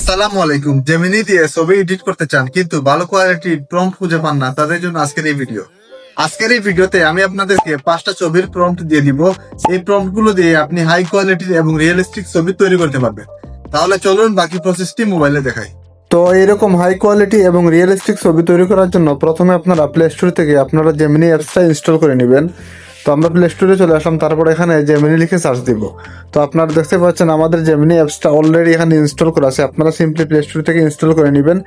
আসসালামু আলাইকুম। জেমিনি দিয়ে ছবি এডিট করতে চান কিন্তু ভালো কোয়ালিটির প্রম্পট খুঁজে পান না, তাদের জন্য আজকের এই ভিডিও। আজকের এই ভিডিওতে আমি আপনাদেরকে 5টা ছবির প্রম্পট দিয়ে দিব। এই প্রম্পট গুলো দিয়ে আপনি হাই কোয়ালিটির এবং রিয়েলিস্টিক ছবি তৈরি করতে পারবেন। তাহলে চলুন বাকি প্রসেসটি মোবাইলে দেখাই। তো এইরকম হাই কোয়ালিটি এবং রিয়েলিস্টিক ছবি তৈরি করার জন্য প্রথমে আপনারা প্লে স্টোর থেকে আপনারা জেমিনি অ্যাপসটা ইনস্টল করে নেবেন। তো আমরা প্লে স্টোরে চলে আসলাম, তারপর এখানে জেমিনি লিখে সার্চ দিব। তো আপনারা দেখতে পাচ্ছেন আমাদের জেমিনি অ্যাপসটা অলরেডি এখানে ইনস্টল করা আছে। আপনারা সিম্পলি প্লে স্টোর থেকে ইনস্টল করে নেবেন,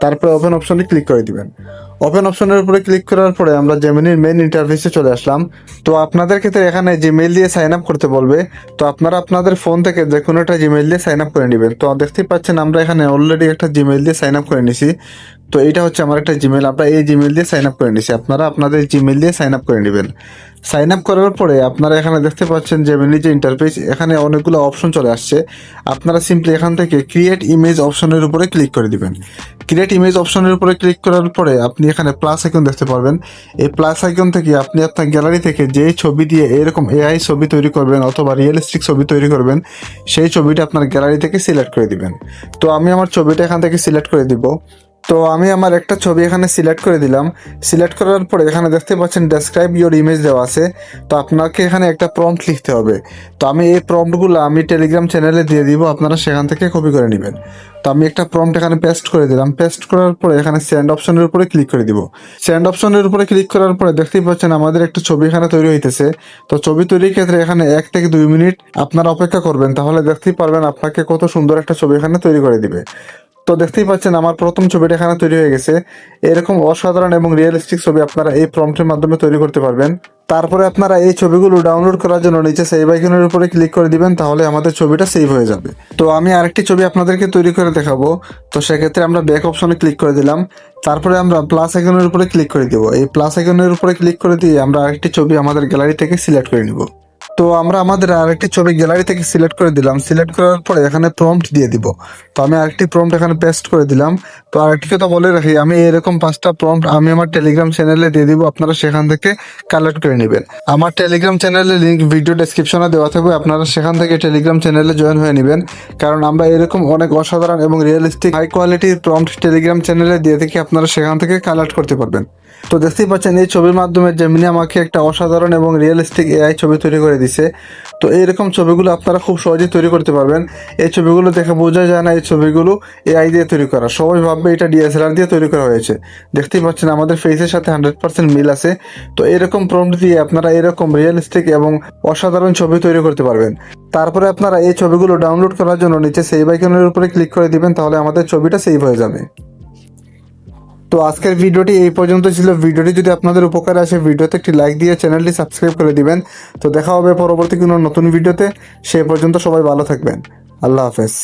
তারপরে ওপেন অপশনে ক্লিক করে দিবেন। ওপেন অপশনের উপরে ক্লিক করার পরে আমরা জেমিনির মেইন ইন্টারফেসে চলে আসলাম। তো আপনাদের ক্ষেত্রে এখানে জিমেইল দিয়ে সাইন আপ করতে বলবে। তো আপনারা আপনাদের ফোন থেকে যে কোনো একটা জিমেইল দিয়ে সাইন আপ করে নেবেন। তো দেখতেই পাচ্ছেন আমরা এখানে অলরেডি একটা জিমেইল দিয়ে সাইন আপ করে নিছি। তো এটা হচ্ছে আমার একটা জিমেইল, আমরা এই জিমেইল দিয়ে সাইন আপ করে নিছি। আপনারা আপনাদের জিমেইল দিয়ে সাইন আপ করে নেবেন। সাইন আপ করার পরে আপনারা এখানে দেখতে পাচ্ছেন জেমিনি যে ইন্টারফেস, এখানে অনেকগুলো অপশন চলে আসছে। আপনারা সিম্পলি এখান থেকে ক্রিয়েট ইমেজ অপশনের উপরে ক্লিক করে দিবেন। ক্রিয়েট ইমেজ অপশনের উপরে ক্লিক করার পরে আপনি এখানে প্লাস আইকন দেখতে পারবেন। এই প্লাস আইকন থেকে আপনি আপনার গ্যালারি থেকে যে ছবি দিয়ে এরকম এআই ছবি তৈরি করবেন অথবা রিয়েলিস্টিক ছবি তৈরি করবেন, সেই ছবিটা আপনার গ্যালারি থেকে সিলেক্ট করে দিবেন। তো আমি আমার ছবিটা এখান থেকে সিলেক্ট করে দিব। তো আমি আমার একটা ছবি এখানে সিলেক্ট করে দিলাম। সিলেক্ট করার পরে এখানে দেখতে পাচ্ছেন ডেসক্রাইব ইওর ইমেজ দেওয়া আছে। তো আপনাকে এখানে একটা প্রম্পট লিখতে হবে। তো আমি এই প্রম্পটগুলো আমি টেলিগ্রাম চ্যানেলে দিয়ে দিব, আপনারা সেখান থেকে কপি করে নেবেন। তো আমি একটা প্রম্পট এখানে পেস্ট করে দিলাম। পেস্ট করার পরে এখানে সেন্ড অপশনের উপরে ক্লিক করে দিব। সেন্ড অপশনের উপরে ক্লিক করার পরে দেখতেই পাচ্ছেন আমাদের একটা ছবি এখানে তৈরি হইতেছে। তো ছবি তৈরির ক্ষেত্রে এখানে 1 থেকে 2 মিনিট আপনারা অপেক্ষা করবেন, তাহলে দেখতেই পারবেন আপনাকে কত সুন্দর একটা ছবি এখানে তৈরি করে দিবে। তো দেখতেই পাচ্ছেন আমার প্রথম ছবিটা এখানে তৈরি হয়ে গেছে। এরকম অসাধারণ এবং রিয়েলিস্টিক ছবি আপনারা এই প্রম্পটের মাধ্যমে তৈরি করতে পারবেন। তারপরে আপনারা এই ছবিগুলো ডাউনলোড করার জন্য নিচে সেভ আইকনের উপরে ক্লিক করে দিবেন, তাহলে আমাদের ছবিটা সেভ হয়ে যাবে। তো আমি আরেকটি ছবি আপনাদেরকে তৈরি করে দেখাবো। তো সেক্ষেত্রে আমরা ব্যাক অপশনে ক্লিক করে দিলাম, তারপরে আমরা প্লাস আইকনের উপরে ক্লিক করে দিব। এই প্লাস আইকনের উপরে ক্লিক করে দিয়ে আমরা আরেকটি ছবি আমাদের গ্যালারি থেকে সিলেক্ট করে নিব। তো আমরা আমাদের আরেকটি ছবি গ্যালারি থেকে সিলেক্ট করে দিলাম। সিলেক্ট করার পরে এখানে প্রম্পট দিয়ে দিব। তো আমি আরেকটি প্রম্পট এখানে পেস্ট করে দিলাম। তো আরেকটি কথা বলে রাখি, আমি এরকম 5টা প্রম্পট আমি আমার টেলিগ্রাম চ্যানেলে দিয়ে দিব, আপনারা সেখান থেকে কালেক্ট করে নেবেন। আমার টেলিগ্রাম চ্যানেলের লিঙ্ক ভিডিও ডেসক্রিপশনে দেওয়া থাকবে, আপনারা সেখান থেকে টেলিগ্রাম চ্যানেলে জয়েন হয়ে নেবেন। কারণ আমরা এরকম অনেক অসাধারণ এবং রিয়েলিস্টিক হাই কোয়ালিটির প্রম্পট টেলিগ্রাম চ্যানেলে দিয়ে থেকে আপনারা সেখান থেকে কালেক্ট করতে পারবেন। তো দেখতেই পাচ্ছেন এই ছবির মাধ্যমে জেমিনি আমাকে একটা অসাধারণ এবং রিয়েলিস্টিক এআই ছবি তৈরি করে দিছে। তো এইরকম ছবিগুলো আপনারা খুব সহজেই তৈরি করতে পারবেন। এই ছবিগুলো দেখে বোঝা যায় না এই ছবিগুলো এআই দিয়ে তৈরি করা, সবাই ভাববে এটা ডিএসএলআর দিয়ে তৈরি করা হয়েছে। দেখতেই পাচ্ছেন আমাদের ফেসের সাথে 100% মিল আছে। তো এরকম প্রম্পট দিয়ে আপনারা এরকম রিয়েলিস্টিক এবং অসাধারণ ছবি তৈরি করতে পারবেন। তারপরে আপনারা এই ছবিগুলো ডাউনলোড করার জন্য নিচে সেভ আইকনের উপরে ক্লিক করে দিবেন, তাহলে আমাদের ছবিটা সেভ হয়ে যাবে। তো আজকের ভিডিওটি এই পর্যন্ত ছিল। ভিডিওটি যদি আপনাদের উপকারে আসে ভিডিওতে একটি লাইক দিয়ে চ্যানেলটি সাবস্ক্রাইব করে দিবেন। তো দেখা হবে পরবর্তী কোনো নতুন ভিডিওতে। সে পর্যন্ত সবাই ভালো থাকবেন। আল্লাহ হাফেজ।